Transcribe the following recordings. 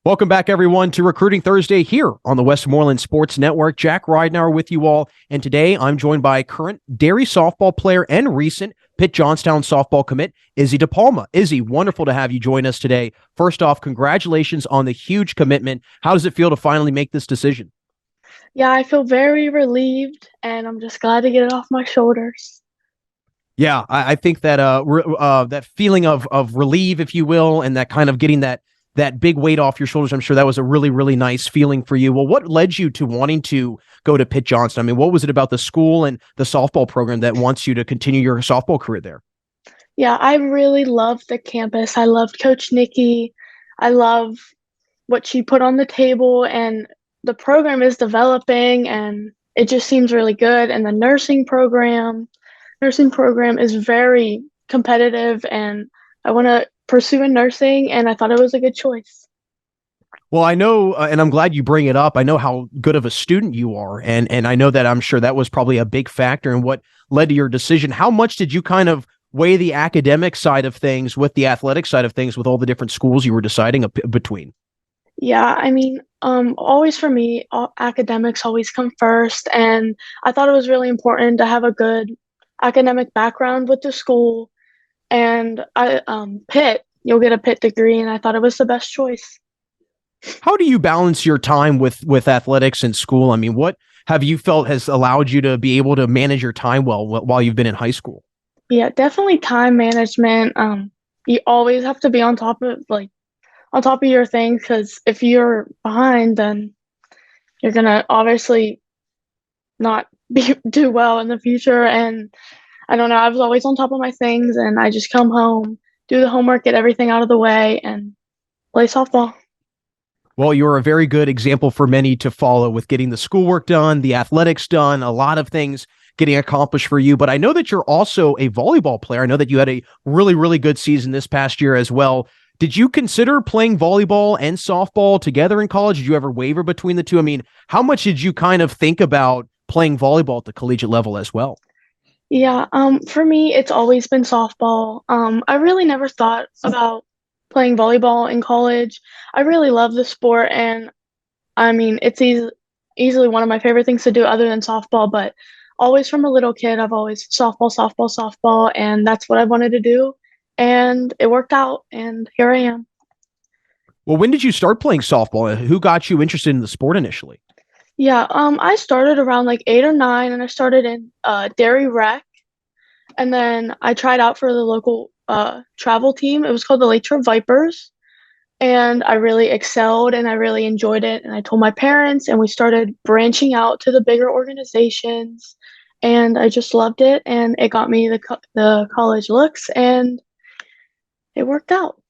Welcome back, everyone, to Recruiting Thursday here on the Westmoreland Sports Network. Jack Ridenour with you all, and today I'm joined by current Derry softball player and recent Pitt-Johnstown softball commit, Izzy DePalma. Izzy, wonderful to have you join us today. First off, congratulations on the huge commitment. How does it feel to finally make this decision? Yeah, I feel very relieved, and I'm just glad to get it off my shoulders. Yeah, I think that that feeling of relief, if you will, and that kind of getting that big weight off your shoulders, I'm sure that was a really, really nice feeling for you. Well, what led you to wanting to go to Pitt Johnstown? I mean, what was it about the school and the softball program that wants you to continue your softball career there? Yeah, I really loved the campus. I loved Coach Nikki. I love what she put on the table, and the program is developing, and it just seems really good. And the nursing program is very competitive, and I want to pursue in nursing, and I thought it was a good choice. Well, I know, and I'm glad you bring it up. I know how good of a student you are, and I know that I'm sure that was probably a big factor in what led to your decision. How much did you kind of weigh the academic side of things with the athletic side of things with all the different schools you were deciding between? Yeah, I mean, always for me, academics always come first, and I thought it was really important to have a good academic background with the school. And Pitt, you'll get a Pitt degree, and I thought it was the best choice. How do you balance your time with athletics and school? I mean, what have you felt has allowed you to be able to manage your time well while you've been in high school? Yeah, definitely time management. You always have to be on top of your things because if you're behind, then you're gonna obviously not do well in the future. And I don't know, I was always on top of my things, and I just come home, do the homework, get everything out of the way, and play softball. Well, you're a very good example for many to follow with getting the schoolwork done, the athletics done, a lot of things getting accomplished for you. But I know that you're also a volleyball player. I know that you had a really, really good season this past year as well. Did you consider playing volleyball and softball together in college? Did you ever waver between the two? I mean, how much did you kind of think about playing volleyball at the collegiate level as well? Yeah, for me, it's always been softball. I really never thought about playing volleyball in college. I really love the sport, and I mean, easily one of my favorite things to do other than softball. But always from a little kid, I've always softball, softball, softball, and that's what I wanted to do. And it worked out, and here I am. Well, when did you start playing softball? Who got you interested in the sport initially? Yeah, I started around like 8 or 9, and I started in Derry Rec, and then I tried out for the local travel team. It was called the Lake Shore Vipers, and I really excelled and I really enjoyed it. And I told my parents, and we started branching out to the bigger organizations, and I just loved it. And it got me the college looks, and it worked out.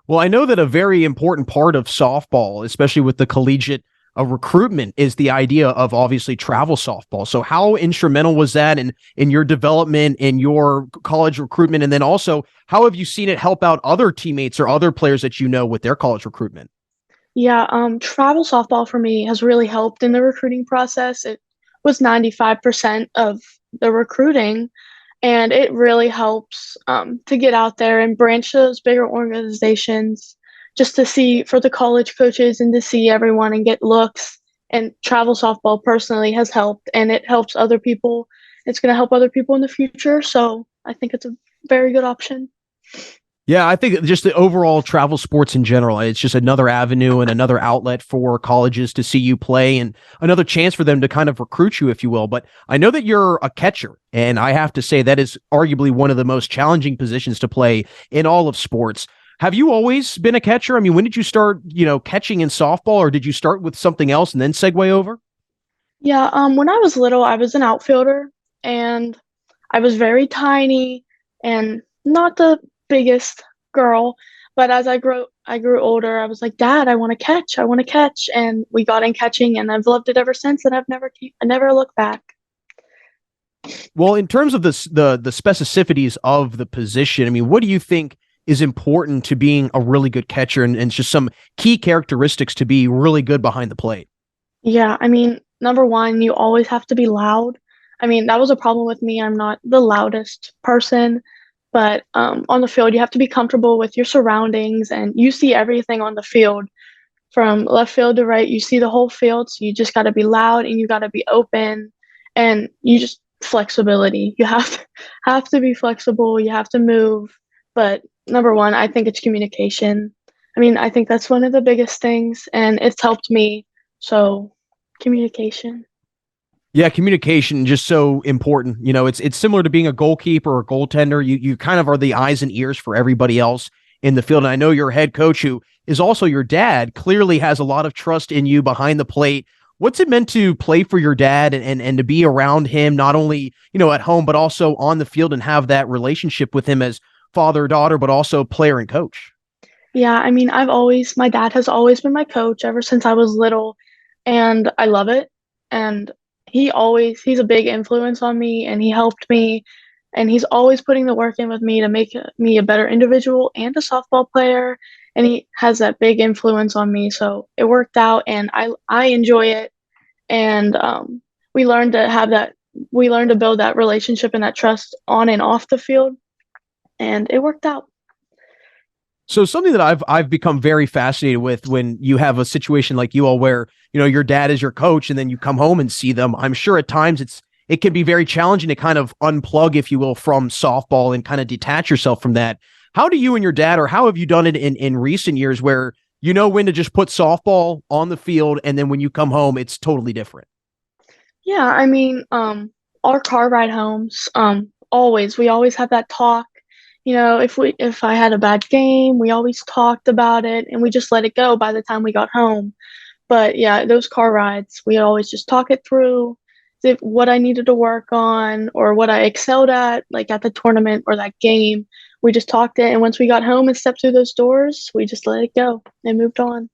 Well, I know that a very important part of softball, especially with the collegiate recruitment, is the idea of obviously travel softball. So, how instrumental was that in your development, in your college recruitment, and then also how have you seen it help out other teammates or other players that you know with their college recruitment? Yeah, travel softball for me has really helped in the recruiting process. It was 95% of the recruiting, and it really helps to get out there and branch those bigger organizations just to see for the college coaches and to see everyone and get looks. And travel softball personally has helped, and it helps other people. It's going to help other people in the future. So I think it's a very good option. Yeah, I think just the overall travel sports in general, it's just another avenue and another outlet for colleges to see you play and another chance for them to kind of recruit you, if you will. But I know that you're a catcher, and I have to say that is arguably one of the most challenging positions to play in all of sports. Have you always been a catcher? I mean, when did you start, catching in softball, or did you start with something else and then segue over? Yeah, when I was little, I was an outfielder, and I was very tiny and not the biggest girl. But as I grew older, I was like, Dad, I want to catch. I want to catch. And we got in catching, and I've loved it ever since. And I never looked back. Well, in terms of the specificities of the position, I mean, what do you think is important to being a really good catcher and just some key characteristics to be really good behind the plate? Yeah, I mean, number one, you always have to be loud. I mean, that was a problem with me. I'm not the loudest person, But on the field, you have to be comfortable with your surroundings, and you see everything on the field from left field to right. You see the whole field, so you just got to be loud and you got to be open, and you just flexibility. You have to be flexible. You have to move. But number one, I think it's communication. I mean, I think that's one of the biggest things, and it's helped me. So, communication. Yeah, communication just so important. You know, it's similar to being a goalkeeper or goaltender. You kind of are the eyes and ears for everybody else in the field. And I know your head coach, who is also your dad, clearly has a lot of trust in you behind the plate. What's it meant to play for your dad and to be around him, not only, you know, at home, but also on the field and have that relationship with him as father, daughter, but also player and coach? Yeah, I mean, my dad has always been my coach ever since I was little, and I love it. And he's a big influence on me, and he helped me, and he's always putting the work in with me to make me a better individual and a softball player. And he has that big influence on me, so it worked out, and I enjoy it. And we learned to have that, we learned to build that relationship and that trust on and off the field, and it worked out. So something that I've become very fascinated with when you have a situation like you all where, you know, your dad is your coach and then you come home and see them. I'm sure at times it can be very challenging to kind of unplug, if you will, from softball and kind of detach yourself from that. How do you and your dad, or how have you done it in recent years, where you know when to just put softball on the field and then when you come home it's totally different? Yeah, I mean, our car ride homes, we always have that talk. You know, if I had a bad game, we always talked about it and we just let it go by the time we got home. But yeah, those car rides, we always just talk it through, what I needed to work on or what I excelled at, like at the tournament or that game. We just talked it, and once we got home and stepped through those doors, we just let it go and moved on.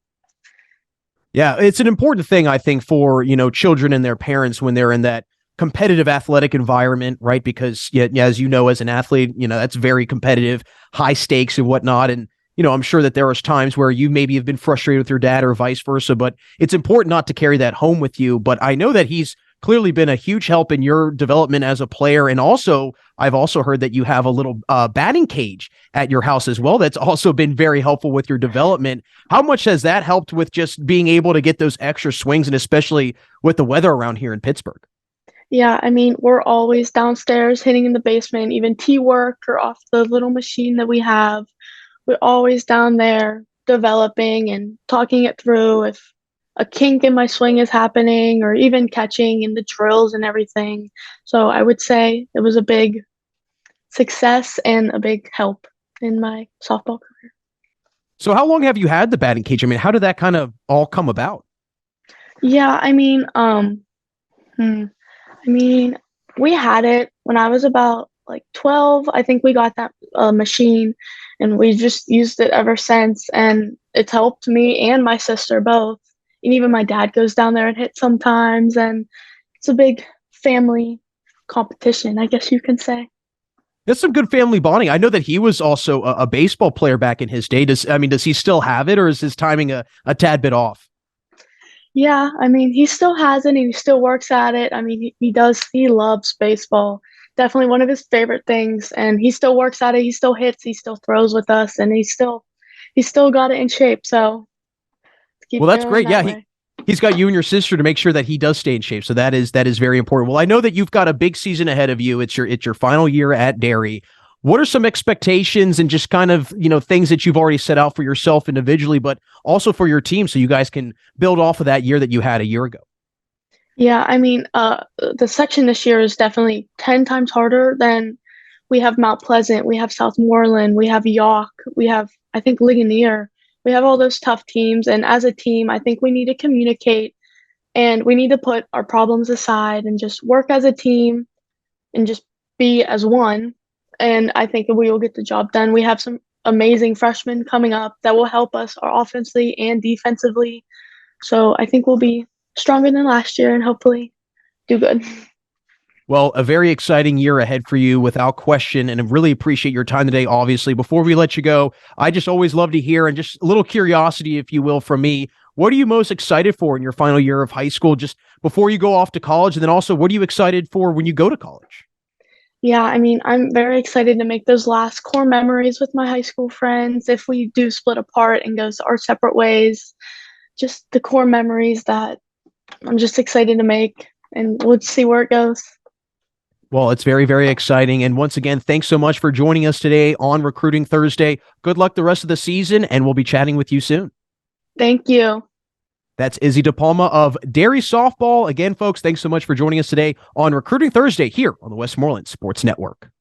Yeah, it's an important thing, I think, for, you know, children and their parents when they're in that competitive athletic environment, right? Because yeah, as you know, as an athlete, you know, that's very competitive, high stakes and whatnot. And, you know, I'm sure that there are times where you maybe have been frustrated with your dad or vice versa, but it's important not to carry that home with you. But I know that he's clearly been a huge help in your development as a player. And also, I've also heard that you have a little batting cage at your house as well. That's also been very helpful with your development. How much has that helped with just being able to get those extra swings, and especially with the weather around here in Pittsburgh? Yeah, I mean, we're always downstairs hitting in the basement, even tee work or off the little machine that we have. We're always down there developing and talking it through if a kink in my swing is happening or even catching in the drills and everything. So I would say it was a big success and a big help in my softball career. So how long have you had the batting cage? I mean, how did that kind of all come about? Yeah, I mean, hmm, I mean, we had it when I was about like 12. I think we got that machine and we just used it ever since. And it's helped me and my sister both. And even my dad goes down there and hits sometimes. And it's a big family competition, I guess you can say. That's some good family bonding. I know that he was also a baseball player back in his day. Does he still have it, or is his timing a tad bit off? Yeah, I mean, he still has it and he still works at it. I mean, he loves baseball. Definitely one of his favorite things. And he still works at it. He still hits, he still throws with us, and he's still got it in shape. So keep Well, that's going great. that Yeah, way. he's got you and your sister to make sure that he does stay in shape. So that is very important. Well, I know that you've got a big season ahead of you. It's your final year at Derry. What are some expectations and just kind of, you know, things that you've already set out for yourself individually, but also for your team, so you guys can build off of that year that you had a year ago? Yeah, I mean, the section this year is definitely 10 times harder than we have Mount Pleasant, we have Southmoreland, we have York, we have, I think, Ligonier. We have all those tough teams. And as a team, I think we need to communicate and we need to put our problems aside and just work as a team and just be as one. And I think we will get the job done. We have some amazing freshmen coming up that will help us offensively and defensively. So I think we'll be stronger than last year and hopefully do good. Well, a very exciting year ahead for you without question, and I really appreciate your time today, obviously. Before we let you go, I just always love to hear, and just a little curiosity, if you will, from me. What are you most excited for in your final year of high school, just before you go off to college? And then also, what are you excited for when you go to college? Yeah, I mean, I'm very excited to make those last core memories with my high school friends if we do split apart and go our separate ways. Just the core memories that I'm just excited to make, and we'll see where it goes. Well, it's very, very exciting. And once again, thanks so much for joining us today on Recruiting Thursday. Good luck the rest of the season, and we'll be chatting with you soon. Thank you. That's Izzy DePalma of Derry Softball. Again, folks, thanks so much for joining us today on Recruiting Thursday here on the Westmoreland Sports Network.